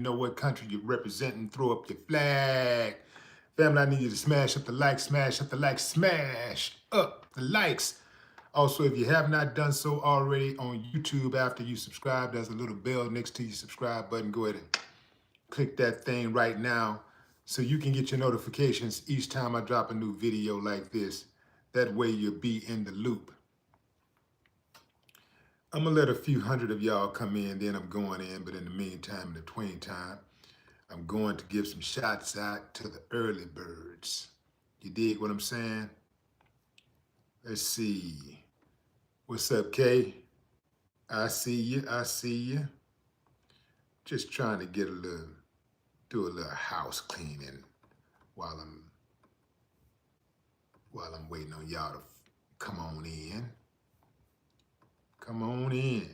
know what country you're representing, throw up your flag. Family, I need you to smash up the like, smash up the like, smash up the likes. Also, if you have not done so already on YouTube, after you subscribe, there's a little bell next to your subscribe button. Go ahead and click that thing right now so you can get your notifications each time I drop a new video like this. That way you'll be in the loop. I'm gonna let a few hundred of y'all come in, then I'm going in, but in the meantime, in between time, I'm going to give some shots out to the early birds. You dig what I'm saying? Let's see. What's up, Kay? I see you, I see you. Just trying to do a little house cleaning while I'm waiting on y'all to come on in. Come on in.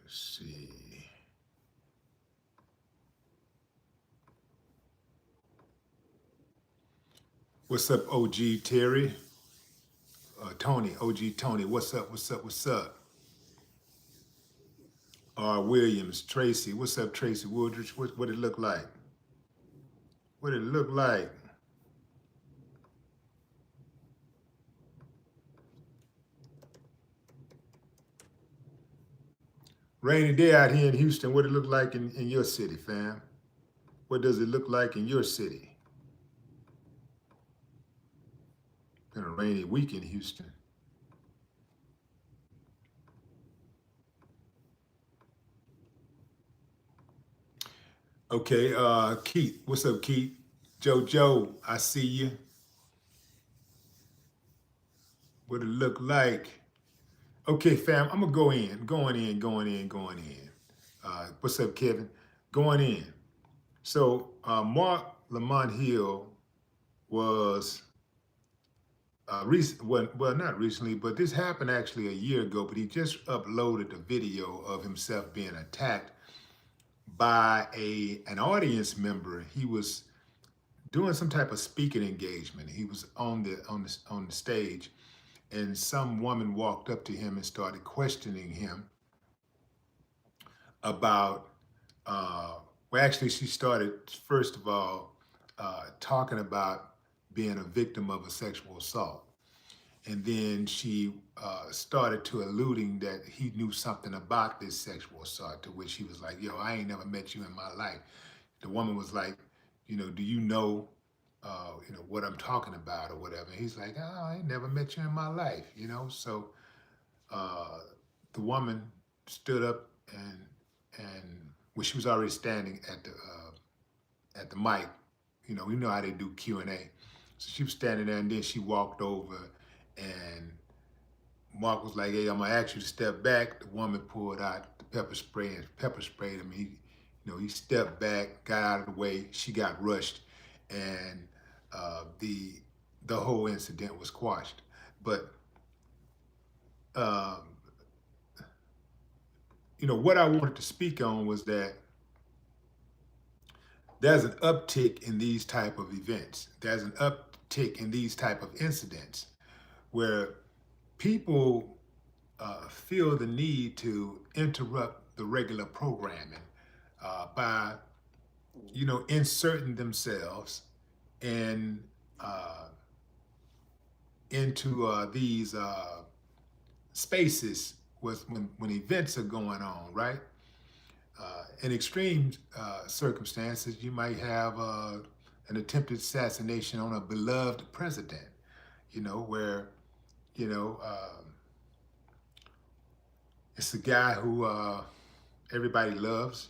Let's see. What's up, OG Terry? Tony, OG Tony, what's up, what's up, what's up? R. Williams, Tracy, what's up, Tracy Woodridge? What it look like? What it look like? Rainy day out here in Houston, what it look like in your city, fam? What does it look like in your city? Been a rainy week in Houston. Okay, Keith, what's up, Keith? Joe, I see you. What it look like? Okay, fam, I'm gonna going in. What's up, Kevin? Going in. So Marc Lamont Hill was well, not recently, but this happened actually a year ago, but he just uploaded a video of himself being attacked by an audience member. He was doing some type of speaking engagement. He was on the stage, and some woman walked up to him and started questioning him about, well, actually, she started, first of all, talking about being a victim of a sexual assault. And then she started to alluding that he knew something about this sexual assault, to which he was like, yo, I ain't never met you in my life. The woman was like, do you know, what I'm talking about or whatever. And he's like, oh, I ain't never met you in my life, So the woman stood up and well, she was already standing at the mic. You know how they do Q&A. So she was standing there, and then she walked over, and Marc was like, hey, I'm gonna ask you to step back. The woman pulled out the pepper spray and pepper sprayed him. He stepped back, got out of the way. She got rushed, and the whole incident was quashed. But what I wanted to speak on was that there's an uptick in these type of events. There's an uptick in these type of incidents where people feel the need to interrupt the regular programming by, inserting themselves in into these spaces when events are going on, right? In extreme circumstances, you might have an attempted assassination on a beloved president, where, you know, uh, it's a guy who everybody loves,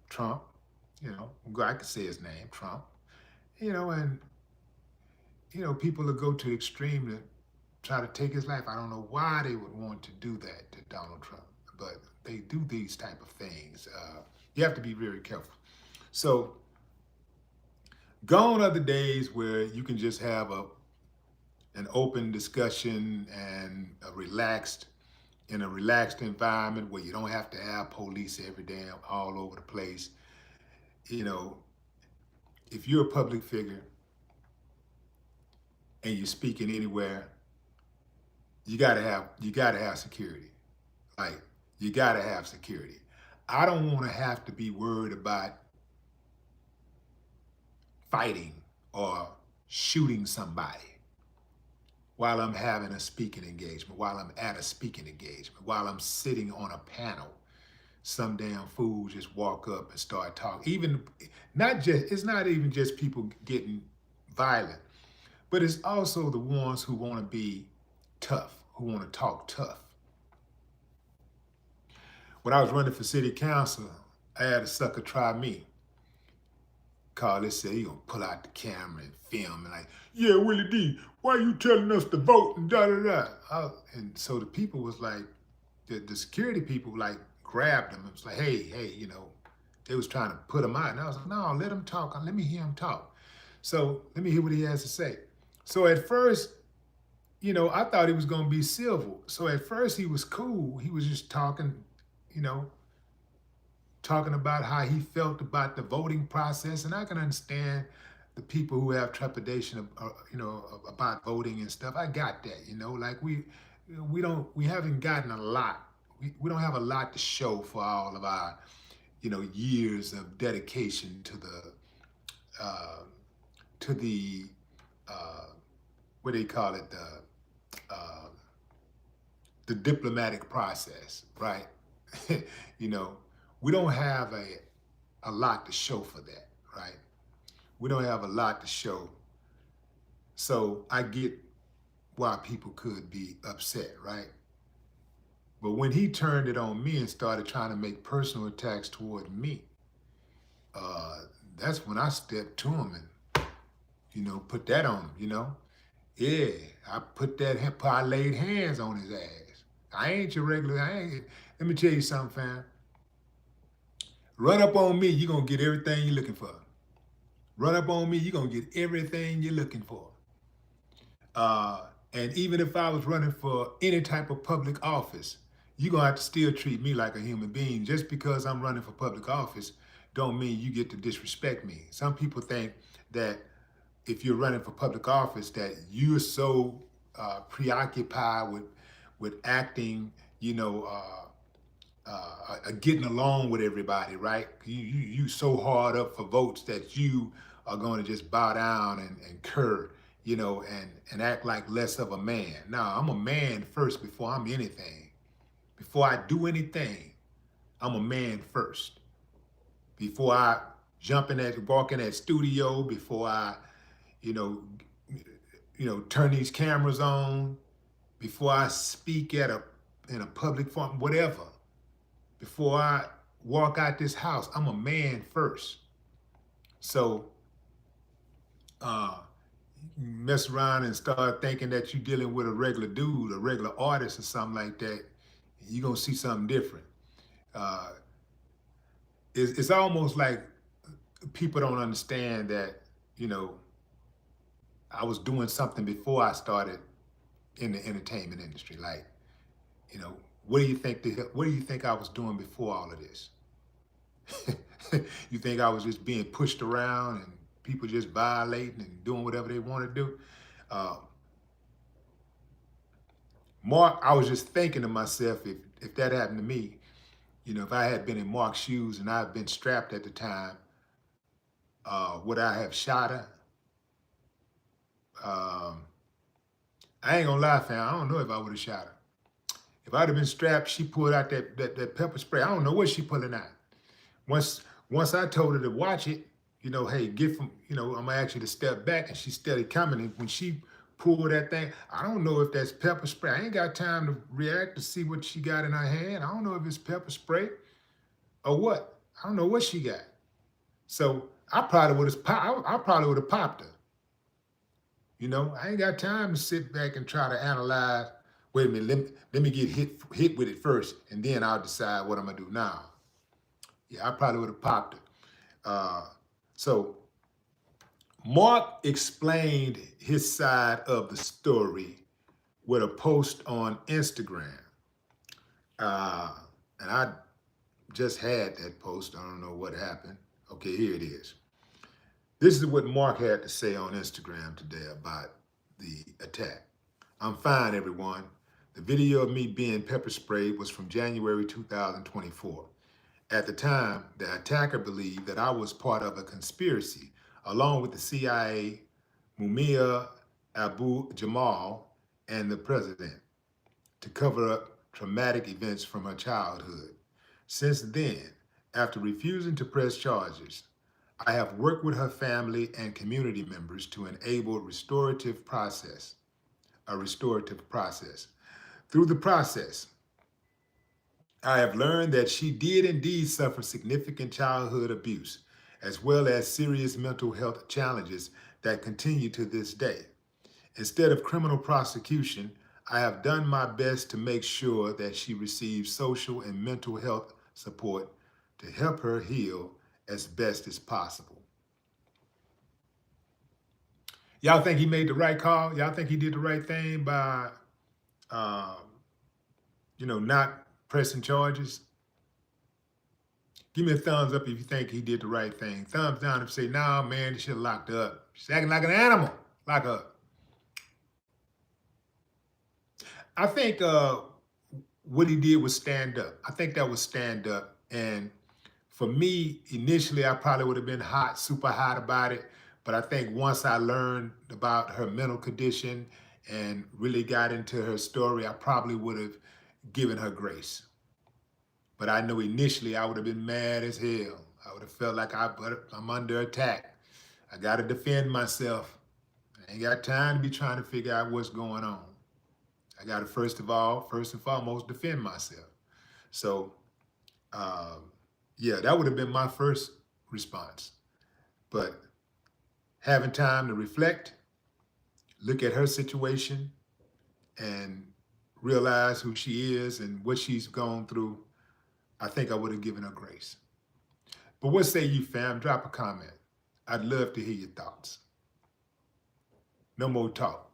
Trump, I could say his name, Trump, and, people will go to extreme to try to take his life. I don't know why they would want to do that to Donald Trump, but they do these type of things. You have to be very careful. So gone are the days where you can just have an open discussion and in a relaxed environment where you don't have to have police every day all over the place. you know, if you're a public figure and you're speaking anywhere, you gotta have security. Like, you gotta have security. I don't want to have to be worried about fighting or shooting somebody while I'm having a speaking engagement, while I'm at a speaking engagement, while I'm sitting on a panel. Some damn fool just walk up and start talking. Even not just it's not even just people getting violent, but it's also the ones who want to be tough, who want to talk tough. When I was running for city council, I had a sucker try me. Carl said he gonna pull out the camera and film and like, yeah, Willie D, why you telling us to vote and da da da. And so the people was like, the security people like grabbed him and was like, hey, they was trying to put him out. And I was like, no, let him talk. Let me hear him talk. So let me hear what he has to say. So at first, I thought he was gonna be civil. So at first he was cool. He was just talking, you know, talking about how he felt about the voting process, and I can understand the people who have trepidation, about voting and stuff. I got that, like we haven't gotten a lot. We don't have a lot to show for all of our, years of dedication to the what do they call it, the diplomatic process, right? you know, we don't have a lot to show for that, right? We don't have a lot to show. So I get why people could be upset, right? But when he turned it on me and started trying to make personal attacks toward me, that's when I stepped to him and, put that on him, Yeah, I laid hands on his ass. Let me tell you something, fam. Run up on me, you're going to get everything you're looking for. Run up on me, you're going to get everything you're looking for. And even if I was running for any type of public office, you're going to have to still treat me like a human being. Just because I'm running for public office don't mean you get to disrespect me. Some people think that if you're running for public office that you're so preoccupied with acting, getting along with everybody, right? You so hard up for votes that you are going to just bow down and cur, and act like less of a man. Now, I'm a man first before I'm anything. Before I do anything, I'm a man first. Before I walk in that studio, before I, you know, turn these cameras on, before I speak in a public forum, whatever. Before I walk out this house, I'm a man first. So mess around and start thinking that you're dealing with a regular dude, a regular artist or something like that, you're going to see something different. It's almost like people don't understand that, I was doing something before I started in the entertainment industry. Like, what do you think I was doing before all of this? You think I was just being pushed around and people just violating and doing whatever they want to do? Marc, I was just thinking to myself, if that happened to me, if I had been in Marc's shoes and I had been strapped at the time, would I have shot her? I ain't gonna lie, fam. I don't know if I would have shot her. If I'd have been strapped, she pulled out that pepper spray. I don't know what she pulling out. Once I told her to watch it, hey, I'm gonna ask you to step back, and she steady coming. And when she pulled that thing, I don't know if that's pepper spray. I ain't got time to react to see what she got in her hand. I don't know if it's pepper spray or what. I don't know what she got. So I probably would have popped her. I ain't got time to sit back and try to analyze. Wait a minute, let me get hit with it first, and then I'll decide what I'm gonna do now. Yeah, I probably would have popped it. So Marc explained his side of the story with a post on Instagram. And I just had that post. I don't know what happened. Okay, here it is. This is what Marc had to say on Instagram today about the attack. I'm fine, everyone. The video of me being pepper sprayed was from January 2024. At the time, the attacker believed that I was part of a conspiracy, along with the CIA, Mumia Abu Jamal, and the president, to cover up traumatic events from her childhood. Since then, after refusing to press charges, I have worked with her family and community members to enable a restorative process. Through the process, I have learned that she did indeed suffer significant childhood abuse, as well as serious mental health challenges that continue to this day. Instead of criminal prosecution, I have done my best to make sure that she receives social and mental health support to help her heal as best as possible. Y'all think he made the right call? Y'all think he did the right thing by, not pressing charges? Give me a thumbs up if you think he did the right thing. Thumbs down if you say, nah, man, this shit locked up. She's acting like an animal. Lock her up. I think what he did was stand up. I think that was stand up. And for me, initially, I probably would have been super hot about it. But I think once I learned about her mental condition and really got into her story, I probably would have given her grace. But I know initially I would have been mad as hell. I would have felt like I'm under attack. I got to defend myself. I ain't got time to be trying to figure out what's going on. I got to first and foremost, defend myself. So, that would have been my first response. But having time to reflect, look at her situation, and realize who she is and what she's gone through, I think I would have given her grace. But what say you, fam? Drop a comment. I'd love to hear your thoughts. No more talk.